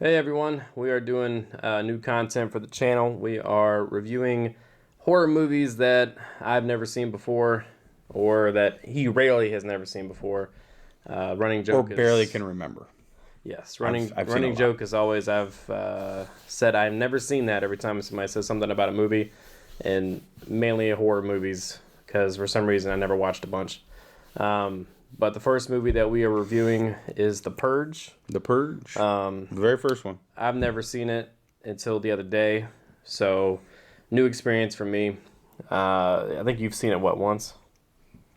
Hey everyone, we are doing new content for the channel. We are reviewing horror movies that I've never seen before, or that he rarely has never seen before. Running joke Or barely can remember. Yes, I've seen running a lot. joke is always I've said I've never seen that every time somebody says something about a movie, and mainly horror movies because for some reason I never watched a bunch. But the first movie that we are reviewing is The Purge. The Purge. The very first one. I've never seen it until the other day, so new experience for me. I think you've seen it once?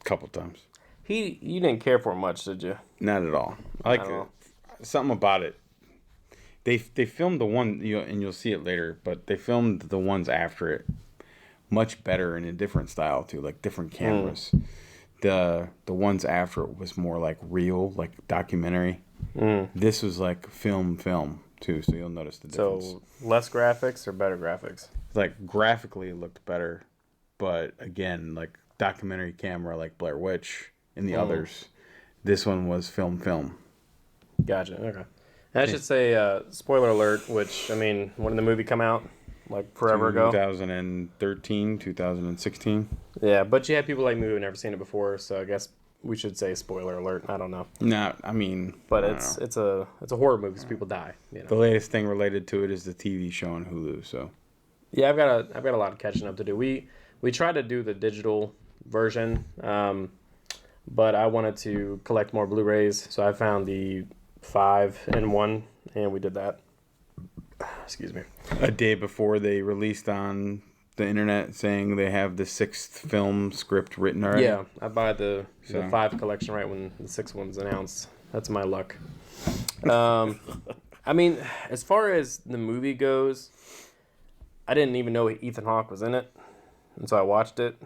A couple times. You didn't care for it much, did you? Not at all. I like it. Something about it. They filmed the one, and you'll see it later, but they filmed the ones after it much better in a different style too, like different cameras. The ones after it was more like real, like documentary. This was like film too, so you'll notice the difference. So less graphics or better graphics? Like graphically it looked better, but again, like documentary camera like Blair Witch and the others, this one was film. Gotcha. Okay. And I should say, spoiler alert. Which I mean, when did the movie come out? Like forever ago. 2013, 2016. Yeah, but you had people like me who never seen it before, so I guess we should say spoiler alert. I don't know. No, I mean, But I it's a horror movie because people die. You know? The latest thing related to it is the TV show on Hulu. So Yeah, I've got a lot of catching up to do. We tried to do the digital version, but I wanted to collect more Blu-rays, so I found the 5-in-1, and we did that. Excuse me. a day before they released on the internet saying they have the sixth film script written already. Yeah, I buy the 5 collection right when the 6th one's announced. That's my luck. I mean, as far as the movie goes, I didn't even know Ethan Hawke was in it, and so I watched it,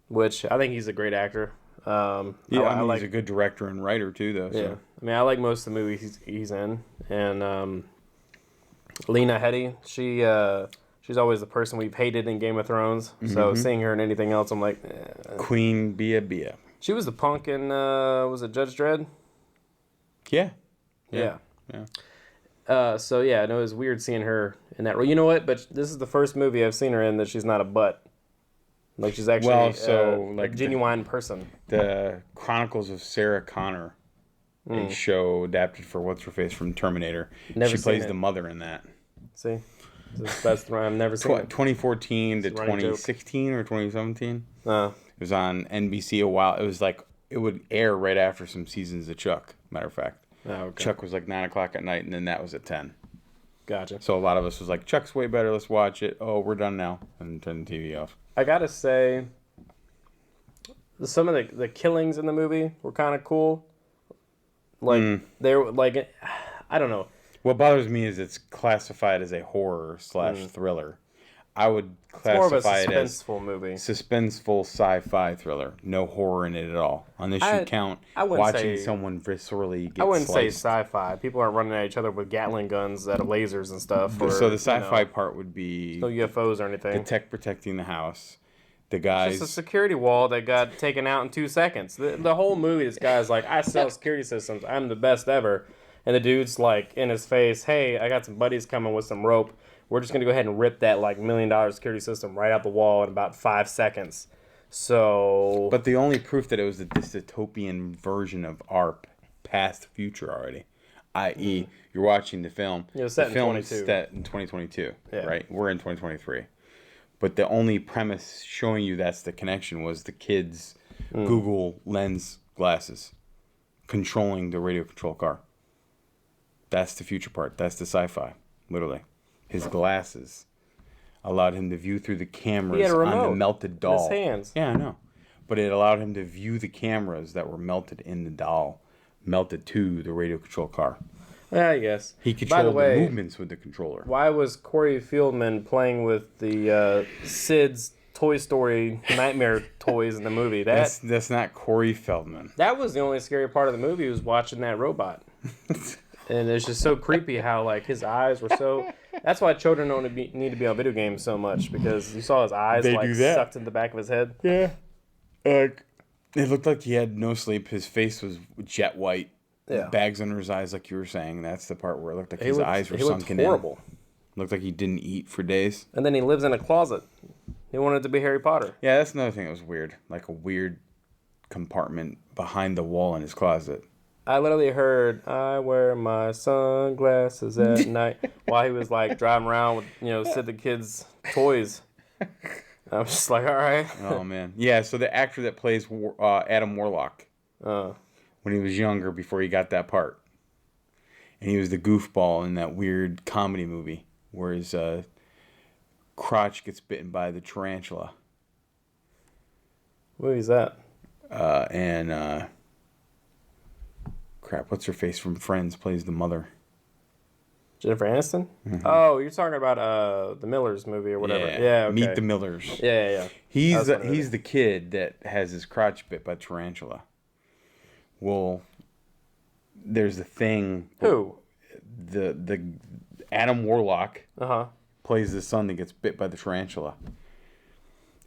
which I think he's a great actor. I mean, he's a good director and writer too, though. So. Yeah, I mean, I like most of the movies he's in, and lenaheadey, she's always the person we've hated in Game of Thrones. So seeing her in anything else, I'm like, Queen Bia. She was the punk in was it Judge Dredd? Yeah. So yeah, I know it was weird seeing her in that role. You know what? But this is the first movie I've seen her in that she's not a butt. Like she's actually a genuine person. The Chronicles of Sarah Connor, a show adapted for what's her face from Terminator. Never she plays seen the mother in that. See, that's the I've never seen it. 2014 to 2016 or 2017. It was on NBC a while. It was like it would air right after some seasons of Chuck. Matter of fact, Chuck was like 9 o'clock at night, and then that was at 10. Gotcha. So a lot of us was like, Chuck's way better. Let's watch it. Oh, we're done now, and turn the TV off. I gotta say, some of the killings in the movie were kind of cool. Like they were like, I don't know. What bothers me is it's classified as a horror / thriller. I would classify it as movie. Suspenseful sci-fi thriller. No horror in it at all. Unless you count watching someone viscerally get sliced. I wouldn't say sci-fi. People aren't running at each other with Gatling guns out of lasers and stuff. So the sci-fi part would be no UFOs or anything. The tech protecting the house. The guys. Just a security wall that got taken out in 2 seconds. The whole movie, this guy's like, I sell security systems. I'm the best ever. And the dude's like in his face, hey, I got some buddies coming with some rope. We're just going to go ahead and rip that like $1 million security system right out the wall in about 5 seconds. So... But the only proof that it was a dystopian version of our past future already, i.e., you're watching the film. It was set in 22. Set in 2022, right? We're in 2023. But the only premise showing you that's the connection was the kids' Google Lens glasses controlling the radio control car. That's the future part. That's the sci-fi, literally. His glasses allowed him to view through the cameras on the melted doll. In his hands. Yeah, I know. But it allowed him to view the cameras that were melted in the doll, melted to the radio control car. Yeah, I guess. He controlled the movements with the controller. Why was Corey Feldman playing with the Sid's Toy Story nightmare toys in the movie? That's not Corey Feldman. That was the only scary part of the movie, was watching that robot. And it's just so creepy how like his eyes were so... That's why children don't need to be on video games so much, because you saw his eyes sucked in the back of his head. Yeah. It looked like he had no sleep. His face was jet white. bags under his eyes, like you were saying. That's the part where it looked like his eyes were sunken horrible. in. Looked like he didn't eat for days. And then he lives in a closet. He wanted to be Harry Potter. Yeah, that's another thing that was weird. Like a weird compartment behind the wall in his closet. I literally heard, I wear my sunglasses at night while he was like driving around with, Sid the Kid's toys. I was just like, all right. Oh, man. Yeah, so the actor that plays Adam Warlock, when he was younger, before he got that part, and he was the goofball in that weird comedy movie where his crotch gets bitten by the tarantula. What movie is that? Crap, what's her face from Friends plays the mother? Jennifer Aniston? Mm-hmm. Oh, you're talking about the Millers movie or whatever. Yeah, okay. Meet the Millers. Yeah. He's the kid that has his crotch bit by tarantula. Well, there's a thing. Who? The Adam Warlock Uh-huh. plays the son that gets bit by the tarantula.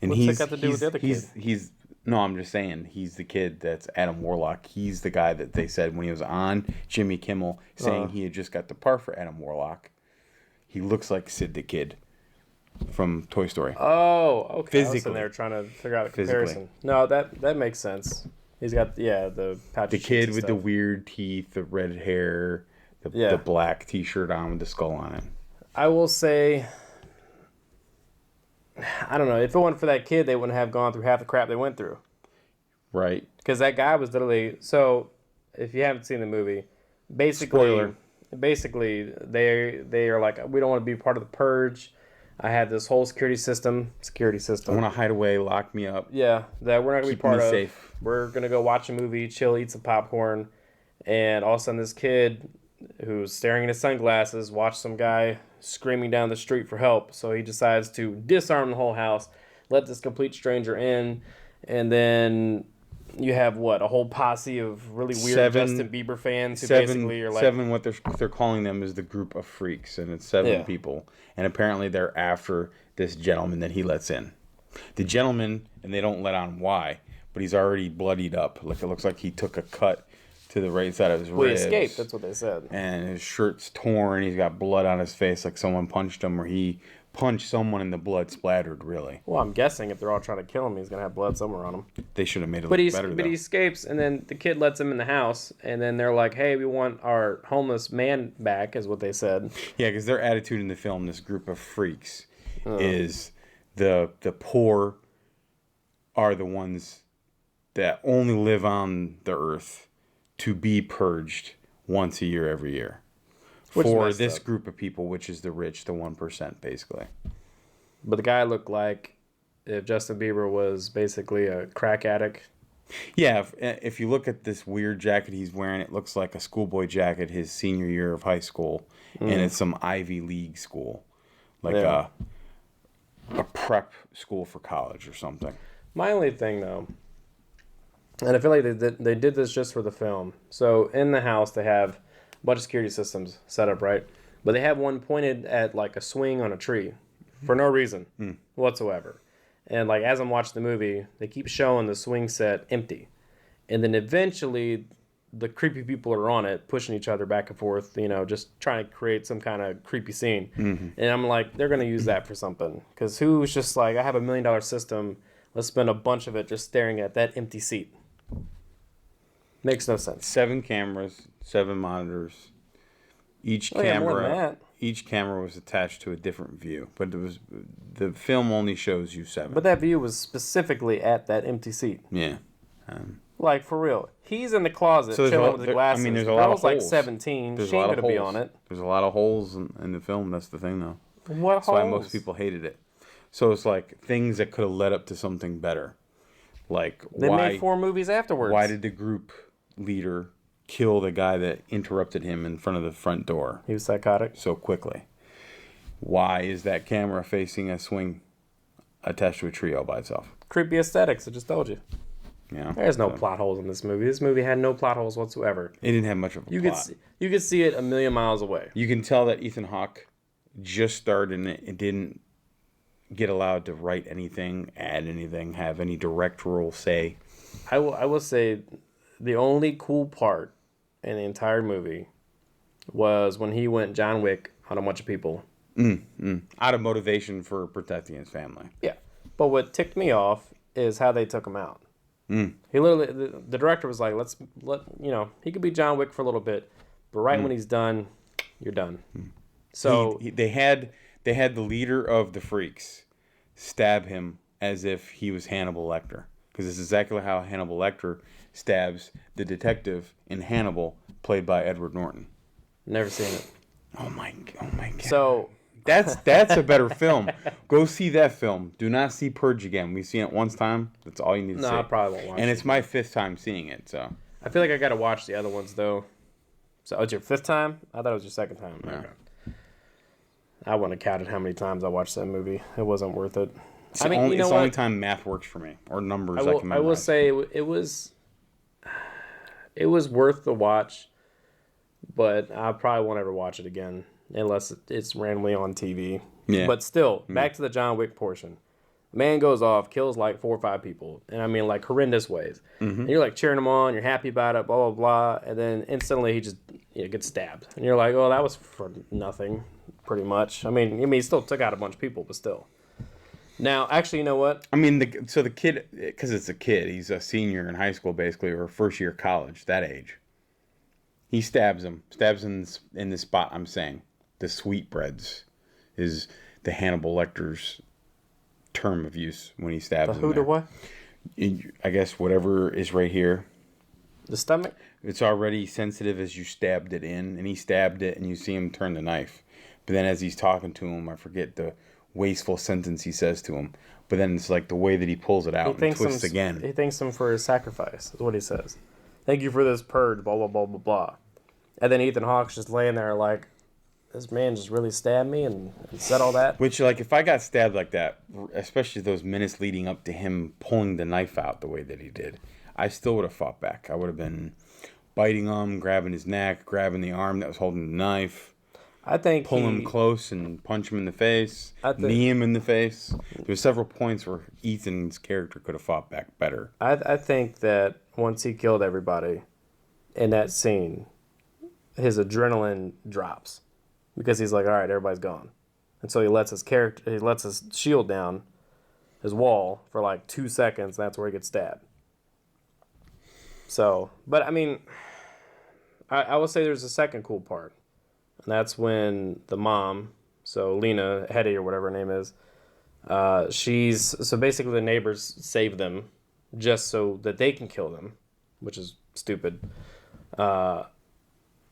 And What's that got to do with the other kid? No, I'm just saying, he's the kid that's Adam Warlock. He's the guy that they said when he was on Jimmy Kimmel saying he had just got the part for Adam Warlock. He looks like Sid the Kid from Toy Story. Oh, okay. Physically. I was in there trying to figure out the comparison. No, that makes sense. He's got, the patch. The kid with the weird teeth, the red hair, the black t-shirt on with the skull on it. I will say, I don't know. If it wasn't for that kid, they wouldn't have gone through half the crap they went through. Right. Because that guy was literally... So, if you haven't seen the movie, basically... Spoiler. Basically, they are like, we don't want to be part of the Purge. I have this whole security system. I want to hide away, lock me up. Yeah, that we're not going to be part of. Safe. We're going to go watch a movie, chill, eat some popcorn. And all of a sudden, this kid who's staring at his sunglasses watched some guy screaming down the street for help. So he decides to disarm the whole house, let this complete stranger in, and then you have a whole posse of really weird Justin Bieber fans who basically are like what they're calling them is the group of freaks, and it's 7 people, and apparently they're after this gentleman that he lets in. The gentleman, and they don't let on why, but he's already bloodied up. Like it looks like he took a cut to the right side of his ribs. He escaped, that's what they said. And his shirt's torn. He's got blood on his face, like someone punched him, or he punched someone and the blood splattered. Really. Well, I'm guessing if they're all trying to kill him, he's gonna have blood somewhere on him. They should have made it look better. But he escapes, and then the kid lets him in the house, and then they're like, "Hey, we want our homeless man back," is what they said. Yeah, because their attitude in the film, this group of freaks, is the poor are the ones that only live on the earth to be purged once a year every year. For this group of people, which is the rich, the 1%, basically. But the guy looked like if Justin Bieber was basically a crack addict. Yeah, if you look at this weird jacket he's wearing, it looks like a schoolboy jacket his senior year of high school, and it's some Ivy League school, like a prep school for college or something. My only thing, though, and I feel like they did this just for the film. So in the house, they have a bunch of security systems set up, right? But they have one pointed at like a swing on a tree for no reason whatsoever. And like as I'm watching the movie, they keep showing the swing set empty. And then eventually the creepy people are on it, pushing each other back and forth, just trying to create some kind of creepy scene. Mm-hmm. And I'm like, they're going to use that for something. Because who's just like, I have $1 million system, let's spend a bunch of it just staring at that empty seat. Makes no sense. 7 cameras, 7 monitors. Each camera was attached to a different view, but the film only shows you 7. But that view was specifically at that empty seat. Yeah. Like, for real. He's in the closet chilling with the glasses. There's a lot of holes. Like 17. She ain't going to be on it. There's a lot of holes in the film. That's the thing, though. What That's holes? why most people hated it. So it's like things that could have led up to something better. Like, they made 4 movies afterwards. Why did the group leader kill the guy that interrupted him in front of the front door? He was psychotic. So quickly. Why is that camera facing a swing attached to a tree all by itself? Creepy aesthetics, I just told you. Yeah. There's no plot holes in this movie. This movie had no plot holes whatsoever. It didn't have much of a plot. You could see it a million miles away. You can tell that Ethanhawke just starred in it. It didn't get allowed to write anything, add anything, have any directorial say. I will say the only cool part in the entire movie was when he went John Wick on a bunch of people. Out of motivation for protecting his family. Yeah. But what ticked me off is how they took him out. He literally, the director was like, he could be John Wick for a little bit, but right when he's done, you're done. So they had the leader of the freaks stab him as if he was Hannibal Lecter, because it's exactly how Hannibal Lecter stabs the detective in Hannibal, played by Edward Norton. Never seen it. Oh my god. So that's a better film. Go see that film. Do not see Purge again. We've seen it once time. That's all you need to see. No, I probably won't watch it. And it's my 5th time seeing it, so. I feel like I got to watch the other ones, though. So, it's your 5th time? I thought it was your 2nd time. Yeah. Okay. I wouldn't have counted how many times I watched that movie. It wasn't worth it. It's the only time math works for me, or numbers I can memorize. I will say it was worth the watch, but I probably won't ever watch it again unless it's randomly on TV. Yeah. But still, back to the John Wick portion. Man goes off, kills like 4 or 5 people, and I mean like horrendous ways. And you're like cheering him on, you're happy about it, blah blah blah, and then instantly he just gets stabbed, and you're like, oh, that was for nothing, pretty much. I mean, he still took out a bunch of people, but still. Now, actually, you know what? I mean, the kid, because it's a kid, he's a senior in high school basically, or first year college, that age. He stabs him in the spot I'm saying. The sweetbreads is the Hannibal Lecter's term of use when he stabs him. Who to what? I guess whatever is right here. The stomach? It's already sensitive as you stabbed it in, and he stabbed it, and you see him turn the knife. But then as he's talking to him, I forget the wasteful sentence he says to him. But then it's like the way that he pulls it out and twists again. He thanks him for his sacrifice, is what he says. Thank you for this purge, blah, blah, blah, blah, blah. And then Ethan Hawke's just laying there like, this man just really stabbed me and said all that. Which, like, if I got stabbed like that, especially those minutes leading up to him pulling the knife out the way that he did, I still would have fought back. I would have been biting him, grabbing his neck, grabbing the arm that was holding the knife. I think pull him close and punch him in the face, knee him in the face. There's several points where Ethan's character could have fought back better. I think that once he killed everybody in that scene, his adrenaline drops. Because he's like, all right, everybody's gone. And so he lets his shield down, his wall, for like 2 seconds, and that's where he gets stabbed. So, but I mean, I will say there's a second cool part. And that's when the mom, so lenaheadey or whatever her name is, so basically the neighbors save them just so that they can kill them, which is stupid.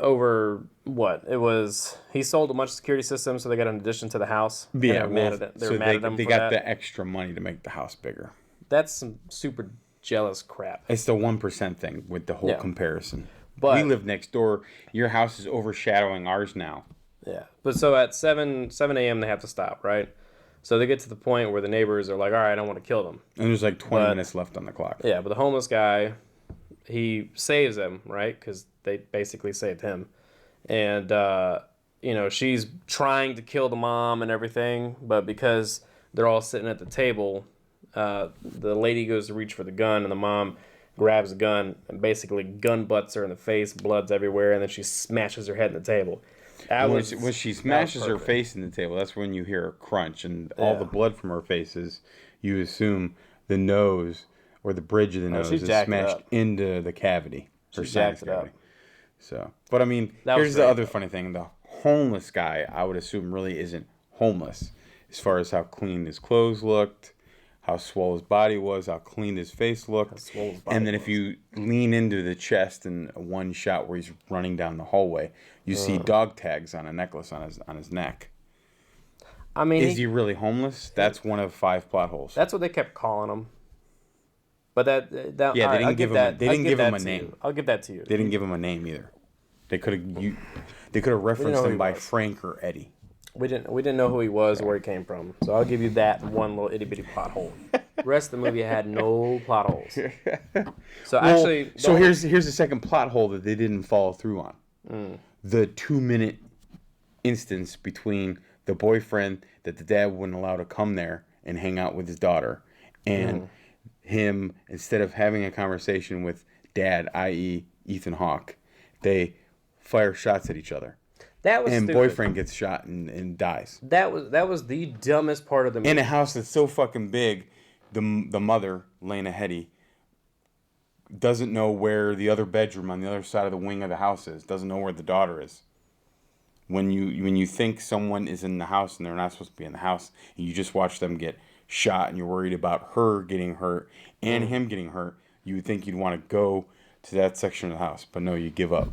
Over what? It was, he sold a bunch of security systems, so they got an addition to the house. Yeah, they got the extra money to make the house bigger. That's some super jealous crap. It's the 1% thing with the whole comparison. But we live next door. Your house is overshadowing ours now. Yeah. But so at 7 a.m. they have to stop, right? So they get to the point where the neighbors are like, all right, I want to kill them. And there's like 20 minutes left on the clock. Yeah, but the homeless guy, he saves them, right? Because they basically saved him. And, she's trying to kill the mom and everything, but because they're all sitting at the table, the lady goes to reach for the gun, and the mom grabs the gun and basically gun butts her in the face, blood's everywhere, and then she smashes her head in the table. When she smashes her face in the table, that's when you hear a crunch, and all the blood from her face is, you assume, the nose or the bridge of the nose is smashed into the cavity. She jacked it up. So, but I mean, here's the other funny thing. The homeless guy, I would assume, really isn't homeless as far as how clean his clothes looked, how swole his body was, how clean his face looked. And then if you lean into the chest in one shot where he's running down the hallway, you see dog tags on a necklace on his neck. I mean, is he really homeless? That's one of 5 plot holes. That's what they kept calling him. But they didn't give him a name. I'll give that to you. They didn't give him a name either. They could have referenced him by Frank or Eddie. We didn't know who he was or where he came from. So I'll give you that one little itty bitty plot hole. The rest of the movie had no plot holes. So here's the second plot hole that they didn't follow through on. The 2-minute instance between the boyfriend that the dad wouldn't allow to come there and hang out with his daughter, and him, instead of having a conversation with dad, i.e. Ethan Hawke, they fire shots at each other. That was and stupid. Boyfriend gets shot and dies. That was the dumbest part of the movie. In a house that's so fucking big, the mother, lenaheadey, doesn't know where the other bedroom on the other side of the wing of the house is. Doesn't know where the daughter is. When you think someone is in the house and they're not supposed to be in the house, and you just watch them get shot, and you're worried about her getting hurt and him getting hurt, you would think you'd want to go to that section of the house. But no, you give up.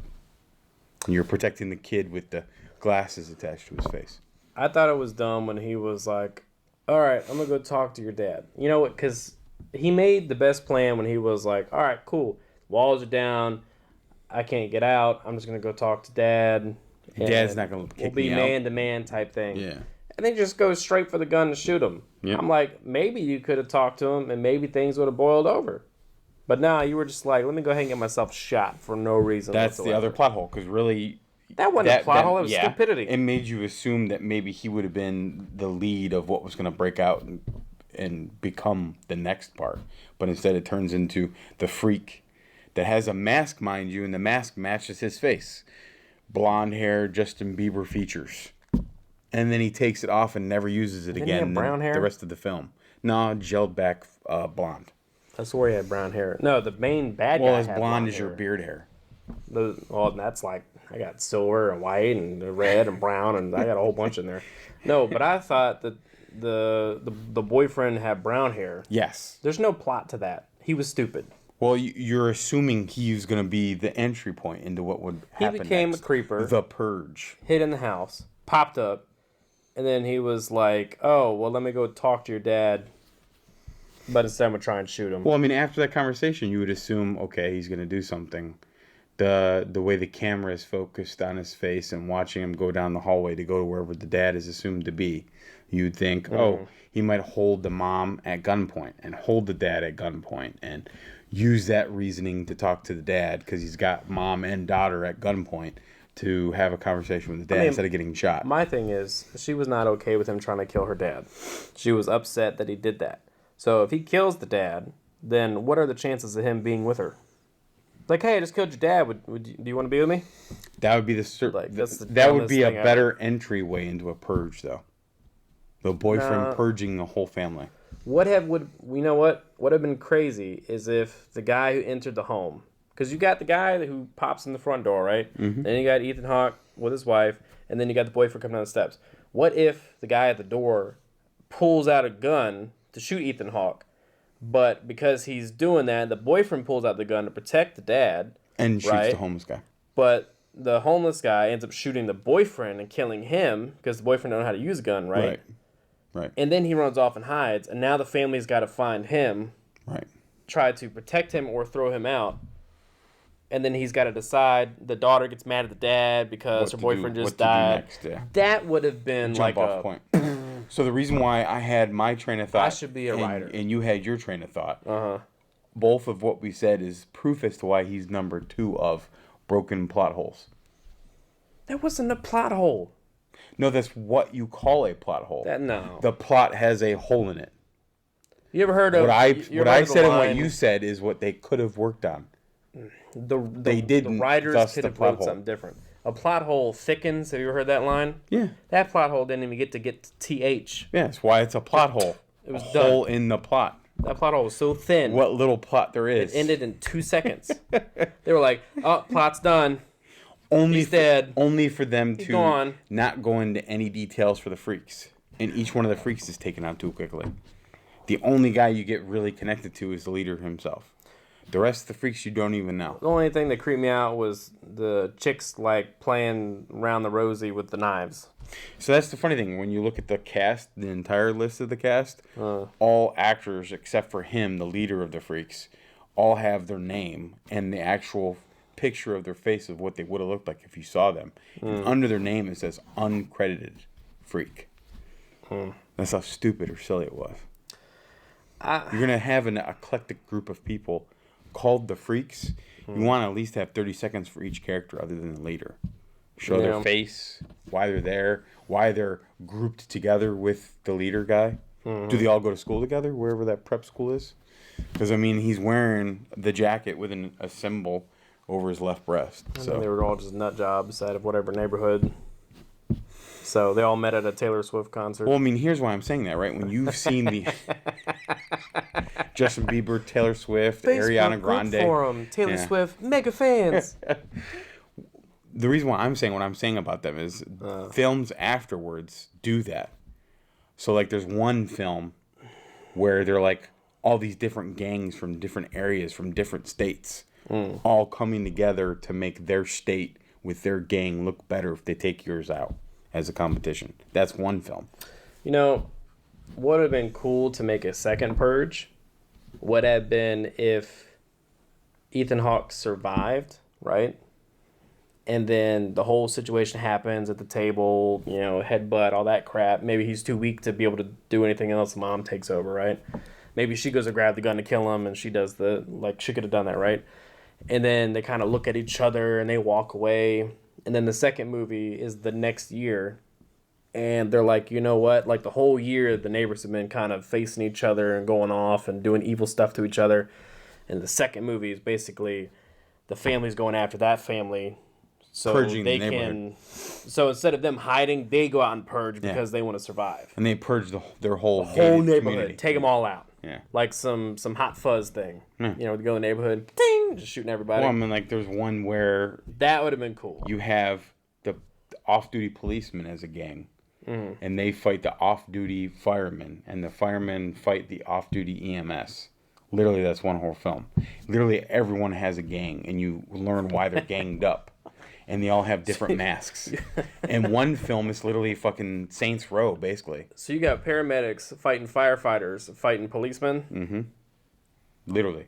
You're protecting the kid with the glasses attached to his face. I thought it was dumb when he was like, all right, I'm going to go talk to your dad. You know what? Because he made the best plan when he was like, all right, cool. Walls are down. I can't get out. I'm just going to go talk to Dad. Dad's not going to kick me out. We'll be man-to-man type thing. Yeah. And then just go straight for the gun to shoot him. Yep. I'm like, maybe you could have talked to him and maybe things would have boiled over. But now you were just like, let me go ahead and get myself shot for no reason That's whatsoever. the other plot hole, because really... That wasn't a plot hole, it was stupidity. It made you assume that maybe he would have been the lead of what was going to break out and become the next part. But instead it turns into the freak that has a mask, mind you, and the mask matches his face. Blonde hair, Justin Bieber features. And then he takes it off and never uses it again. He have brown hair? The rest of the film. No, gelled back blonde. I swore he had brown hair. No, the main bad guy Well, as had blonde as hair. your beard hair. Well, that's like, I got silver and white and red and brown, and I got a whole bunch in there. No, but I thought that the boyfriend had brown hair. Yes. There's no plot to that. He was stupid. Well, you're assuming he was going to be the entry point into what would happen. He became next. a creeper. The Purge. Hid in the house. Popped up. And then he was like, oh, well, let me go talk to your dad. But instead I'm going to try and shoot him. Well, I mean, after that conversation, you would assume, okay, he's going to do something. The way the camera is focused on his face and watching him go down the hallway to go to wherever the dad is assumed to be, you'd think, oh, he might hold the mom at gunpoint and hold the dad at gunpoint and use that reasoning to talk to the dad because he's got mom and daughter at gunpoint to have a conversation with the dad instead of getting shot. My thing is, she was not okay with him trying to kill her dad. She was upset that he did that. So if he kills the dad, then what are the chances of him being with her? Like, hey, I just killed your dad. Do you want to be with me? That would be that would be a better entryway into a purge, though. The boyfriend purging the whole family. What would have been crazy is if the guy who entered the home, because you got the guy who pops in the front door, right? Mm-hmm. Then you got ethanhawke with his wife, and then you got the boyfriend coming down the steps. What if the guy at the door pulls out a gun to shoot ethanhawke? But because he's doing that, the boyfriend pulls out the gun to protect the dad. And shoots the homeless guy. But the homeless guy ends up shooting the boyfriend and killing him because the boyfriend don't know how to use a gun, right? Right. And then he runs off and hides, and now the family's got to find him. Right. Try to protect him or throw him out. And then he's got to decide. The daughter gets mad at the dad because her boyfriend just died. Next, yeah. That would have been like a point. So the reason why I had my train of thought, I should be a writer, and you had your train of thought. Both of what we said is proof as to why he's number 2 of broken plot holes. That wasn't a plot hole. No, that's what you call a plot hole. No. The plot has a hole in it. You ever heard of what I said and what you said is what they could have worked on. They didn't. The writers could have wrote hole. something different. A plot hole thickens. Have you ever heard that line? Yeah. That plot hole didn't even get to TH. Yeah, that's why it's a plot hole. It was hole in the plot. That plot hole was so thin. What little plot there is. It ended in 2 seconds. They were like, oh, plot's done. He's dead. Only for them He's to gone. not go into any details for the freaks. And each one of the freaks is taken out too quickly. The only guy you get really connected to is the leader himself. The rest of the freaks you don't even know. The only thing that creeped me out was the chicks like playing round the rosy with the knives. So that's the funny thing. When you look at the cast, the entire list of the cast, all actors except for him, the leader of the freaks, all have their name and the actual picture of their face of what they would have looked like if you saw them. And under their name it says uncredited freak. That's how stupid or silly it was. You're going to have an eclectic group of people called the freaks. You want to at least have 30 seconds for each character other than the leader. Show their face, why they're there, why they're grouped together with the leader guy. Do they all go to school together, wherever that prep school is? Because, I mean, he's wearing the jacket with a symbol over his left breast. And so then they were all just nut jobs out of whatever neighborhood. So they all met at a Taylor Swift concert. Well, I mean, here's why I'm saying that, right? When you've seen the Justin Bieber, Taylor Swift, Ariana Grande. Forum, Taylor Swift, mega fans. The reason why I'm saying what I'm saying about them is films afterwards do that. So, like, there's one film where they're, like, all these different gangs from different areas, from different states, all coming together to make their state with their gang look better if they take yours out as a competition. That's one film. You know, what would have been cool to make a second Purge would have been if Ethan Hawke survived, right? And then the whole situation happens at the table, you know, headbutt, all that crap. Maybe he's too weak to be able to do anything else. Mom takes over, right? Maybe she goes to grab the gun to kill him, and she does she could have done that, right? And then they kind of look at each other, and they walk away. And then the second movie is the next year. And they're like, you know what? Like, the whole year, the neighbors have been kind of facing each other and going off and doing evil stuff to each other. And the second movie is basically the family's going after that family. So Purging they the can. So instead of them hiding, they go out and purge because they want to survive. And they purge their whole neighborhood. community. Take them all out. Yeah. Like some hot fuzz thing. You know, to go in the neighborhood, ding, just shooting everybody. Well, I mean, like, there's one where that would have been cool. you have the off-duty policemen as a gang, and they fight the off-duty firemen, and the firemen fight the off-duty EMS. Literally, that's one whole film. Literally, everyone has a gang, and you learn why they're ganged up. And they all have different masks. And one film is literally fucking Saints Row, basically. So you got paramedics fighting firefighters, fighting policemen. Mm-hmm. Literally.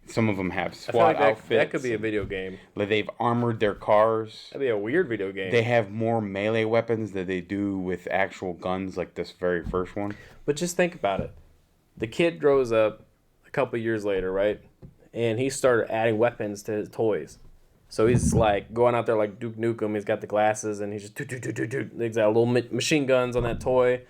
Some of them have SWAT outfits. That could be a video game. Like, they've armored their cars. That'd be a weird video game. They have more melee weapons than they do with actual guns, like this very first one. But just think about it. The kid grows up a couple years later, right? And he started adding weapons to his toys. So he's like going out there like Duke Nukem. He's got the glasses and he's just he's got little machine guns on that toy,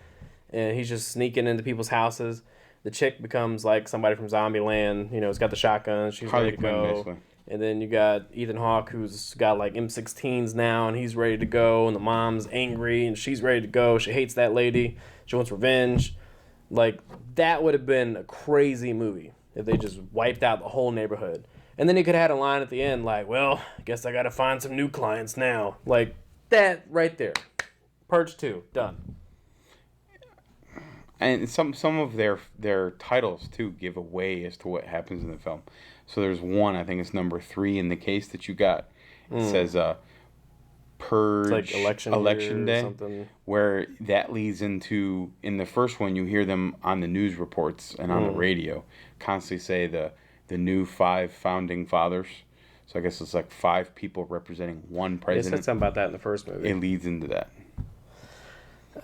and he's just sneaking into people's houses. The chick becomes like somebody from Zombieland. You know, he's got the shotgun. She's ready to go. Basically. And then you got Ethan Hawke, who's got like M16s now, and he's ready to go. And the mom's angry and she's ready to go. She hates that lady. She wants revenge. Like, that would have been a crazy movie if they just wiped out the whole neighborhood. And then he could have had a line at the end like, well, I guess I got to find some new clients now. Like, that right there. Purge 2. Done. And some of their titles, too, give away as to what happens in the film. So there's one, I think it's number 3 in the case that you got. It says Purge, it's like election day, or something. Where that leads into, in the first one, you hear them on the news reports and on the radio constantly say the new 5 founding fathers. So I guess it's like 5 people representing one president. They said something about that in the first movie. It leads into that.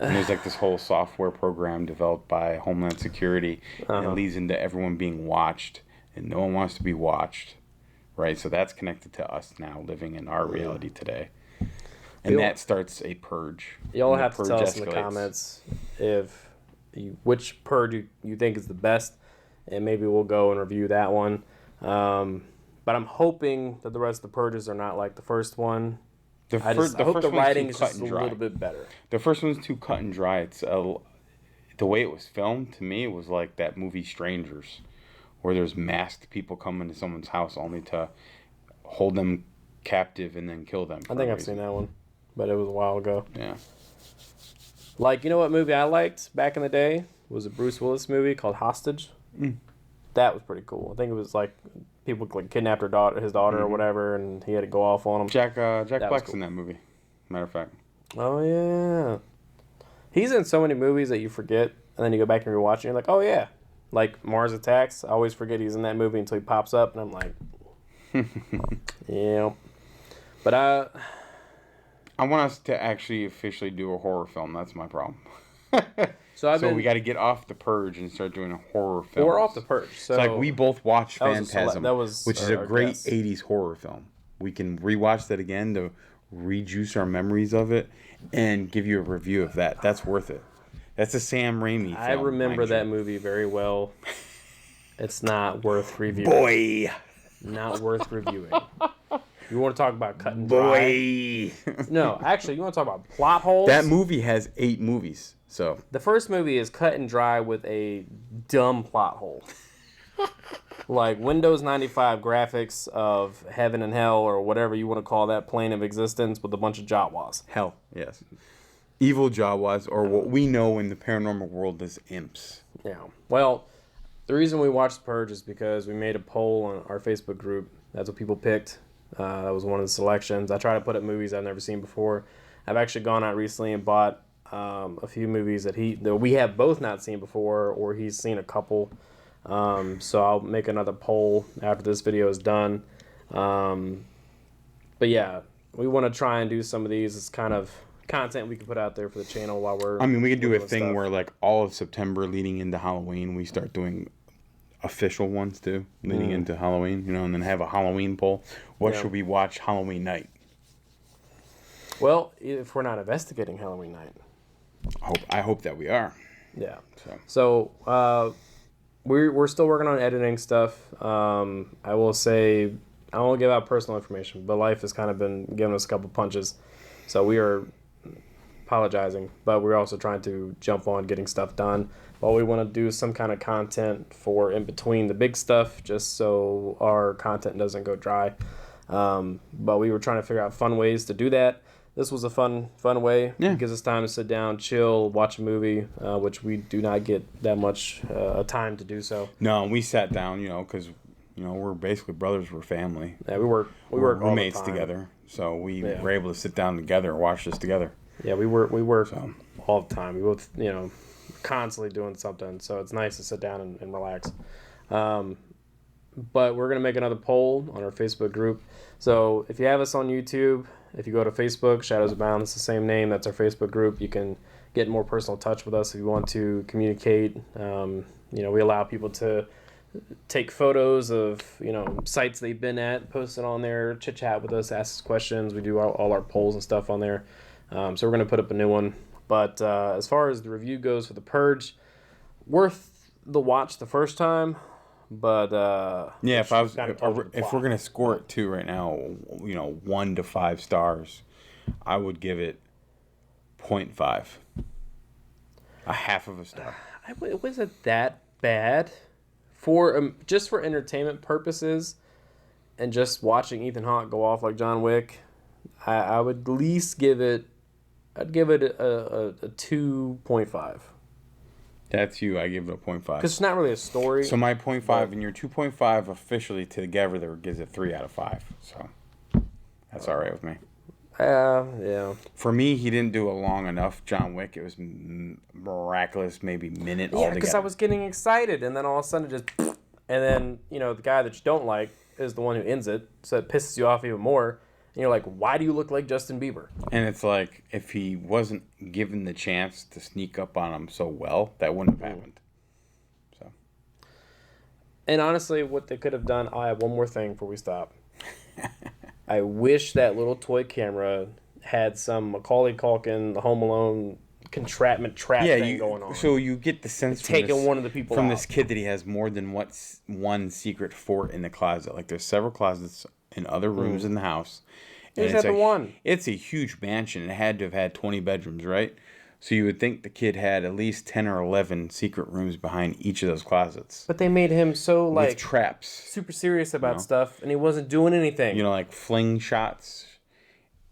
And there's like this whole software program developed by Homeland Security. And it leads into everyone being watched. And no one wants to be watched. Right? So that's connected to us now living in our reality today. And that starts a purge. Y'all have to tell us in the comments which purge you think is the best. And maybe we'll go and review that one. But I'm hoping that the rest of the purges are not like the first one. I hope the writing is just a little bit better. The first one's too cut and dry. It's the way it was filmed, to me, it was like that movie Strangers, where there's masked people coming to someone's house only to hold them captive and then kill them. I think I've seen that one, but it was a while ago. Yeah. Like, you know what movie I liked back in the day? It was a Bruce Willis movie called Hostage. That was pretty cool. I think it was like people like kidnapped his daughter or whatever, and he had to go off on them. Jack Black's cool in that movie, matter of fact. Oh yeah, he's in so many movies that you forget, and then you go back and rewatch it, and you're like, oh yeah, like Mars Attacks. I always forget he's in that movie until he pops up, and I'm like, yeah. But I want us to actually officially do a horror film. That's my problem. So we got to get off the Purge and start doing a horror film. We're off the Purge. So it's like we both watched Phantasm, which is a great guess. 80s horror film. We can rewatch that again to rejuice our memories of it and give you a review of that. That's worth it. That's a Sam Raimi film. I remember that movie very well. It's not worth reviewing. Boy! Not worth reviewing. You want to talk about cut and dry? No, actually, you want to talk about plot holes? That movie has 8 movies. So the first movie is cut and dry with a dumb plot hole. Like Windows 95 graphics of heaven and hell, or whatever you want to call that plane of existence, with a bunch of Jawas. Hell, yes. Evil Jawas, or what we know in the paranormal world as imps. Yeah. Well, the reason we watched The Purge is because we made a poll on our Facebook group. That's what people picked. That was one of the selections. I try to put up movies I've never seen before. I've actually gone out recently and bought a few movies that we have both not seen before, or he's seen a couple. So I'll make another poll after this video is done. But yeah, we want to try and do some of these. It's kind of content we can put out there for the channel while we're... I mean, we could do a thing where, like, all of September leading into Halloween, we start doing official ones, too, leading into Halloween, you know, and then have a Halloween poll. What should we watch Halloween night? Well, if we're not investigating Halloween night. I hope that we are. Yeah. So we're still working on editing stuff. I will say, I won't give out personal information, but life has kind of been giving us a couple punches. So we are apologizing, but we're also trying to jump on getting stuff done. But we want to do some kind of content for in between the big stuff, just so our content doesn't go dry. But we were trying to figure out fun ways to do that. This was a fun way. Yeah. It gives us time to sit down, chill, watch a movie, which we do not get that much time to do so. No, we sat down, you know, because, you know, we're basically brothers, we're family. Yeah, we work roommates all the time together, so we were able to sit down together and watch this together. Yeah, we work all the time. We both, you know, constantly doing something, so it's nice to sit down and relax. But we're going to make another poll on our Facebook group. So if you have us on YouTube, if you go to Facebook, Shadows Abound, it's the same name. That's our Facebook group. You can get in more personal touch with us if you want to communicate. You know, we allow people to take photos of, you know, sites they've been at, post it on there, chit-chat with us, ask us questions. We do all our polls and stuff on there. So we're going to put up a new one. But as far as the review goes for The Purge, worth the watch the first time. But yeah, if we're gonna score it too right now, you know, 1 to 5 stars, I would give it 0.5, a half of a star. Was it that bad? For just for entertainment purposes, and just watching Ethan Hawke go off like John Wick, I would at least give it. I'd give it a 2.5. That's you. I give it a 0.5. Because it's not really a story. So my 0.5 and your 2.5 officially together gives it 3 out of 5. So that's all right with me. Yeah. For me, he didn't do it long enough. John Wick, it was miraculous, maybe minute altogether. Yeah, because I was getting excited, and then all of a sudden it just... And then, you know, the guy that you don't like is the one who ends it, so it pisses you off even more. And you're like, why do you look like Justin Bieber? And it's like, if he wasn't given the chance to sneak up on him so well, that wouldn't have happened. So. And honestly, what they could have done, I have one more thing before we stop. I wish that little toy camera had some Macaulay Culkin, the Home Alone entrapment trap thing going on. So you get the sense taking one of the people from out. This kid that he has more than one secret fort in the closet. Like there's several closets in other rooms in the house. And He's at the one. It's a huge mansion. It had to have had 20 bedrooms, right? So you would think the kid had at least 10 or 11 secret rooms behind each of those closets. But they made him so, like... With traps. Super serious about stuff, and he wasn't doing anything. You know, like fling shots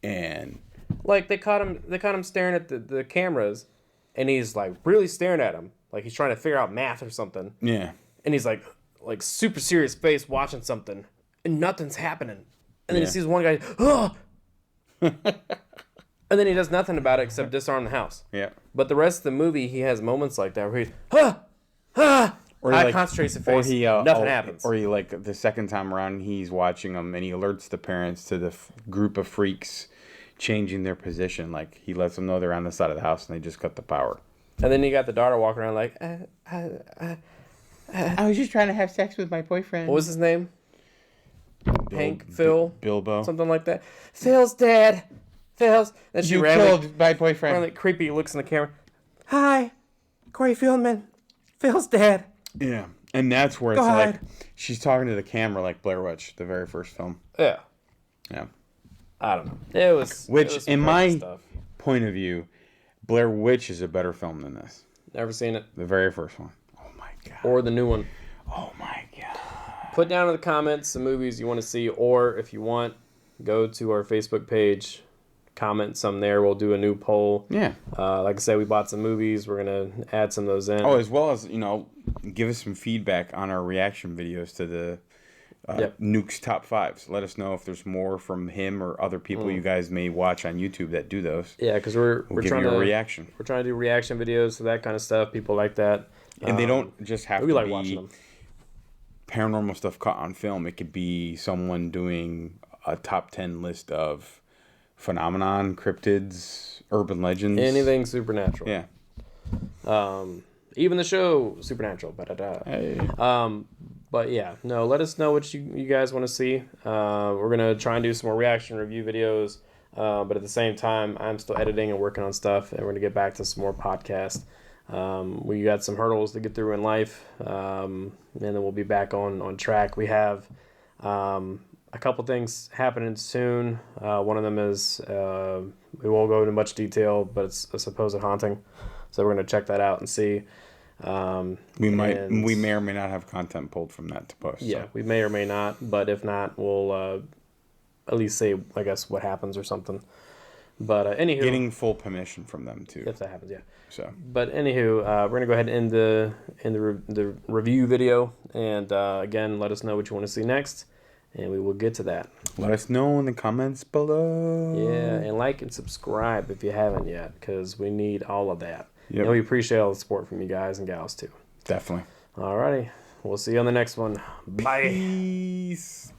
and... Like, they caught him staring at the cameras, and he's, like, really staring at him. Like, he's trying to figure out math or something. Yeah. And he's, like super serious face watching something, and nothing's happening. And then he sees one guy, oh! And then he does nothing about it except disarm the house. Yeah. But the rest of the movie, he has moments like that where he's, or he concentrates his face, nothing happens. Or he, like, the second time around, he's watching them, and he alerts the parents to the group of freaks changing their position. Like, he lets them know they're on the side of the house, and they just cut the power. And then you got the daughter walking around like, I was just trying to have sex with my boyfriend. What was his name? Phil? Bilbo. Something like that. Phil's dead. Phil's. Then she killed my boyfriend. Randomly creepy looks in the camera. Hi, Corey Feldman. Phil's dead. Yeah. And that's where it's like, she's talking to the camera like Blair Witch, the very first film. Yeah. Yeah. I don't know. It was in my point of view, Blair Witch is a better film than this. Never seen it. The very first one. Oh my god. Or the new one. Oh my god. Put down in the comments the movies you want to see, or if you want, go to our Facebook page, comment some there. We'll do a new poll. Yeah. Like I said, we bought some movies. We're gonna add some of those in. Oh, as well as give us some feedback on our reaction videos to the Nuke's top 5s. Let us know if there's more from him or other people you guys may watch on YouTube that do those. Yeah, because we're trying to reaction. We're trying to do reaction videos to that kind of stuff. People like that, and they don't just have to like be watching them. Paranormal stuff caught on film. It could be someone doing a top 10 list of phenomenon, cryptids, urban legends, anything supernatural. Yeah. Even the show Supernatural. Hey. But yeah, no. Let us know what you guys want to see. We're gonna try and do some more reaction review videos. But at the same time, I'm still editing and working on stuff, and we're gonna get back to some more podcasts. We got some hurdles to get through in life, and then we'll be back on track. We have a couple things happening soon. One of them is we won't go into much detail, but it's a supposed haunting, so we're gonna check that out and see. We may or may not have content pulled from that to post. Yeah, so. we may or may not, but if not, we'll at least say, I guess, what happens or something. But anywho, getting full permission from them too. If that happens, yeah. So, but anywho, we're gonna go ahead and end the review video, and again, let us know what you want to see next, and we will get to that. Let us know in the comments below. Yeah, and like and subscribe if you haven't yet, because we need all of that. Yep. And we appreciate all the support from you guys and gals too. Definitely. Alrighty, we'll see you on the next one. Bye. Peace.